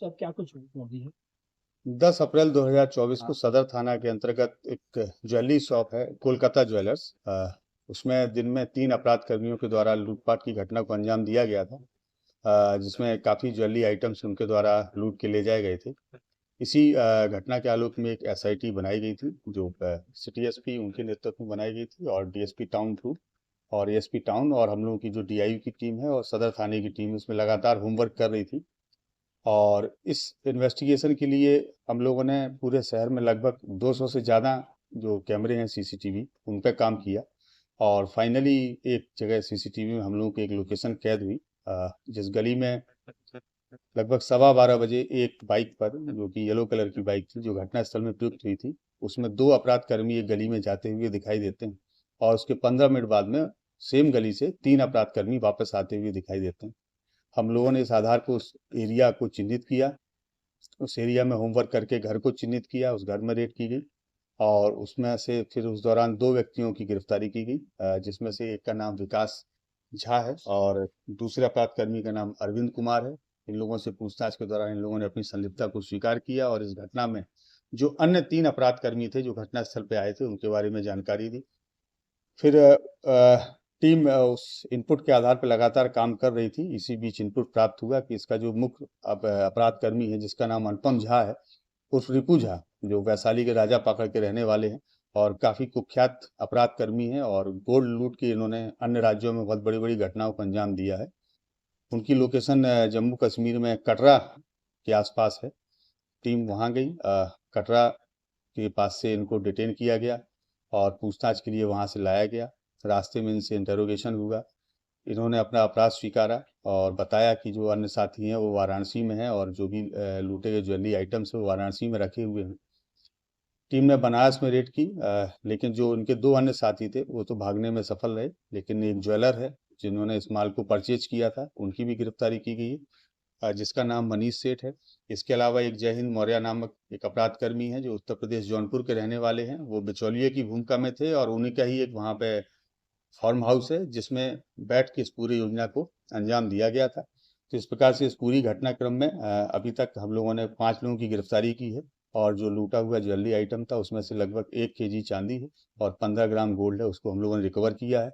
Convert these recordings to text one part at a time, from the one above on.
सब क्या कुछ मोदी है? 10 अप्रैल 2024 को सदर थाना के अंतर्गत एक ज्वेलरी शॉप है, कोलकाता ज्वेलर्स। उसमें दिन में 3 अपराध कर्मियों के द्वारा लूटपाट की घटना को अंजाम दिया गया था, जिसमें काफ़ी ज्वेलरी आइटम्स उनके द्वारा लूट के ले जाए गए थे। इसी घटना के आलोक में एक एसआईटी बनाई गई थी, जो सिटी एसपी उनके नेतृत्व में बनाई गई थी, और डीएसपी टाउन 2 और एसपी टाउन और हम लोगों की जो डीआईयू की टीम है और सदर थाने की टीम उसमें लगातार होमवर्क कर रही थी। और इस इन्वेस्टिगेशन के लिए हम लोगों ने पूरे शहर में लगभग 200 से ज़्यादा जो कैमरे हैं सीसीटीवी उन पर काम किया। और फाइनली एक जगह सीसीटीवी में हम लोगों की एक लोकेशन कैद हुई, जिस गली में लगभग 12:15 बजे एक बाइक पर, जो कि येलो कलर की बाइक थी, जो घटनास्थल में प्रयुक्त हुई थी, उसमें 2 अपराध कर्मी एक गली में जाते हुए दिखाई देते हैं। और उसके 15 मिनट बाद में सेम गली से 3 अपराध कर्मी वापस आते हुए दिखाई देते हैं। हम लोगों ने इस आधार को उस एरिया को चिन्हित किया, उस एरिया में होमवर्क करके घर को चिन्हित किया, उस घर में रेड की गई। और उसमें से फिर उस दौरान 2 व्यक्तियों की गिरफ्तारी की गई, जिसमें से एक का नाम विकास झा है और दूसरे अपराधकर्मी का नाम अरविंद कुमार है। इन लोगों से पूछताछ के दौरान इन लोगों ने अपनी संलिप्तता को स्वीकार किया और इस घटना में जो अन्य 3 अपराधकर्मी थे जो घटनास्थल पे आए थे उनके बारे में जानकारी दी। फिर टीम उस इनपुट के आधार पर लगातार काम कर रही थी। इसी बीच इनपुट प्राप्त हुआ कि इसका जो मुख्य अपराधकर्मी है, जिसका नाम अनुपम झा है, उर्फ रिपू झा, जो वैशाली के राजा पाकड़ के रहने वाले हैं और काफ़ी कुख्यात अपराधकर्मी हैं, और गोल्ड लूट के इन्होंने अन्य राज्यों में बहुत बड़ी बड़ी घटनाओं को अंजाम दिया है। उनकी लोकेशन जम्मू कश्मीर में कटरा के आसपास है। टीम वहाँ गई, कटरा के पास से इनको डिटेन किया गया और पूछताछ के लिए वहाँ से लाया गया। रास्ते में इनसे इंटरोगेशन हुआ। इन्होंने अपना अपराध स्वीकारा और बताया कि जो अन्य साथी हैं वो वाराणसी में हैं और जो भी लूटे गए ज्वेलरी आइटम्स हैं वो वाराणसी में रखे हुए हैं। टीम ने बनारस में रेड की, लेकिन जो उनके 2 अन्य साथी थे वो तो भागने में सफल रहे, लेकिन एक ज्वेलर है जिन्होंने इस माल को परचेज किया था, उनकी भी गिरफ्तारी की गई है, जिसका नाम मनीष सेठ है। इसके अलावा एक जय हिंद मौर्य नामक एक अपराधकर्मी है जो उत्तर प्रदेश जौनपुर के रहने वाले हैं। वो बिचौलिए की भूमिका में थे और उन्हीं का ही एक वहाँ पे फार्म हाउस है जिसमें बैठ के इस पूरी योजना को अंजाम दिया गया था। तो इस प्रकार से इस पूरी घटनाक्रम में अभी तक हम लोगों ने 5 लोगों की गिरफ्तारी की है। और जो लूटा हुआ ज्वेलरी आइटम था उसमें से लगभग 1 केजी चांदी है और 15 ग्राम गोल्ड है, उसको हम लोगों ने रिकवर किया है।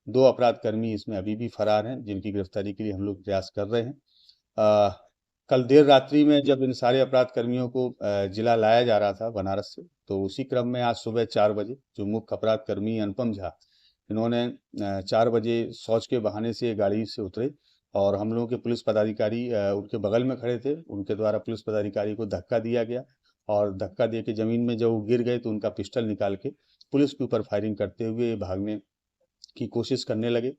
2 अपराधकर्मी इसमें अभी भी फरार हैं, जिनकी गिरफ्तारी के लिए हम लोग प्रयास कर रहे हैं। अ, कल देर रात्रि में जब इन सारे अपराध कर्मियों को जिला लाया जा रहा था बनारस से, तो उसी क्रम में आज सुबह 4 बजे जो मुख्य अपराध कर्मी अनुपम झा, इन्होंने 4 बजे शौच के बहाने से गाड़ी से उतरे और हम लोगों के पुलिस पदाधिकारी उनके बगल में खड़े थे, उनके द्वारा पुलिस पदाधिकारी को धक्का दिया गया। और धक्का दे के जमीन में जब वो गिर गए तो उनका पिस्टल निकाल के पुलिस के ऊपर फायरिंग करते हुए भागने की कोशिश करने लगे।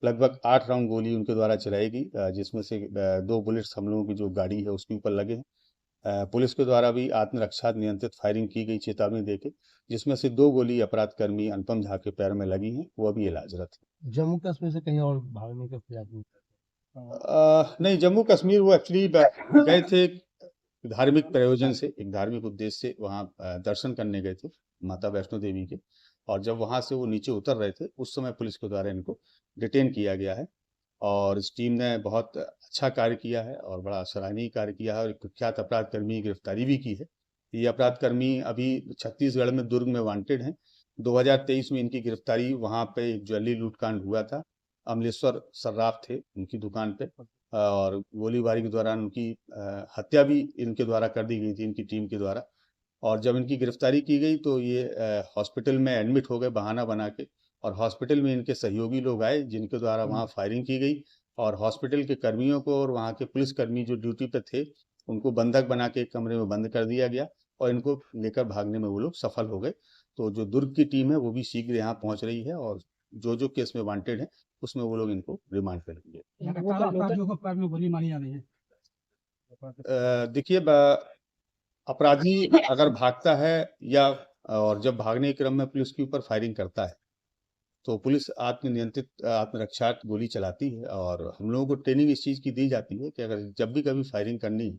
लगभग 8 राउंड गोली उनके द्वारा चलाई गई, जिसमें से 2 बुलेट्स हम लोगों की जो गाड़ी है उसके ऊपर लगे हैं। पुलिस के द्वारा भी आत्मरक्षा नियंत्रित फायरिंग की गई चेतावनी देके, जिसमें से 2 गोली अपराधकर्मी अनुपम झा के पैर में लगी हैं, वो अभी इलाजरत है। जम्मू कश्मीर से कहीं और भागने का प्रयास नहीं करते? नहीं, जम्मू कश्मीर वो एक्चुअली गए थे धार्मिक प्रयोजन से, एक धार्मिक उद्देश्य से वहाँ दर्शन करने गए थे माता वैष्णो देवी के। और जब वहाँ से वो नीचे उतर रहे थे उस समय पुलिस के द्वारा इनको डिटेन किया गया है। और इस टीम ने बहुत अच्छा कार्य किया है और बड़ा सराहनीय कार्य किया है और एक कुख्यात अपराध कर्मी की गिरफ्तारी भी की है। ये अपराध कर्मी अभी छत्तीसगढ़ में दुर्ग में वांटेड हैं। 2023 में इनकी गिरफ्तारी वहाँ पे एक ज्वेलरी लूटकांड हुआ था। अमलेश्वर सर्राफ थे उनकी दुकान पे, और गोलीबारी के दौरान उनकी हत्या भी इनके द्वारा कर दी गई थी, इनकी टीम के द्वारा। और जब इनकी गिरफ्तारी की गई तो ये हॉस्पिटल में एडमिट हो गए बहाना बना के। और हॉस्पिटल में इनके सहयोगी लोग आए जिनके द्वारा वहाँ फायरिंग की गई। और हॉस्पिटल के कर्मियों को और वहाँ के पुलिसकर्मी जो ड्यूटी पे थे उनको बंधक बना के एक कमरे में बंद कर दिया गया और इनको लेकर भागने में वो लोग सफल हो गए। तो जो दुर्ग की टीम है वो भी शीघ्र यहाँ पहुँच रही है और जो जो केस में वांटेड है उसमें वो लोग इनको रिमांड पे लेंगे। लगातार अपराधियों को पैर में गोली मारी जा रही है। देखिए, अपराधी अगर भागता है या और जब भागने के क्रम में पुलिस के ऊपर फायरिंग करता है तो पुलिस आत्मनियंत्रित आत्मरक्षा गोली चलाती है। और हम लोगों को ट्रेनिंग इस चीज़ की दी जाती है कि अगर जब भी कभी फायरिंग करनी है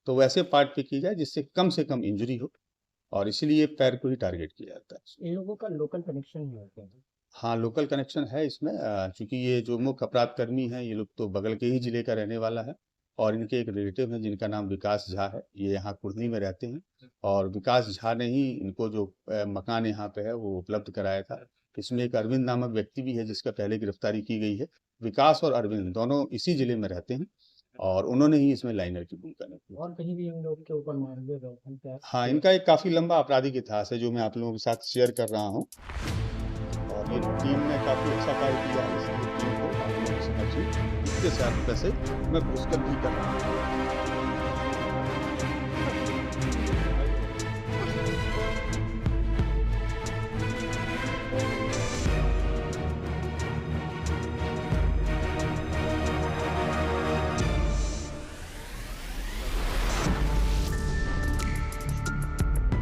तो वैसे पार्ट पे की जाए जिससे कम से कम इंजरी हो, और इसीलिए पैर को ही टारगेट किया जाता है। इन लोगों का लोकल कनेक्शन नहीं होता है। हाँ, लोकल कनेक्शन है इसमें, चूंकि ये जो मुख्य अपराध कर्मी हैं ये लोग तो बगल के ही जिले का रहने वाला है और इनके एक रिलेटिव हैं जिनका नाम विकास झा है। ये यहाँ कुर्नी में रहते हैं और विकास झा ने ही इनको जो मकान यहाँ पे है वो उपलब्ध कराया था। इसमें एक अरविंद नामक व्यक्ति भी है जिसका पहले गिरफ्तारी की गई है। विकास और अरविंद दोनों इसी जिले में रहते हैं और उन्होंने ही इसमें लाइनर की भूमिका निभाई। और कहीं भी इन लोग के ऊपर मामले क्या है? हाँ, इनका एक काफ़ी लंबा आपराधिक इतिहास है जो मैं आप लोगों के साथ शेयर कर रहा हूँ और ये टीम ने काफ़ी अच्छा कार्य किया है। इसलिए टीम को आप लोगों को समझिए इसके साथ वैसे मैं पुरस्कृत भी कर रहा हूँ।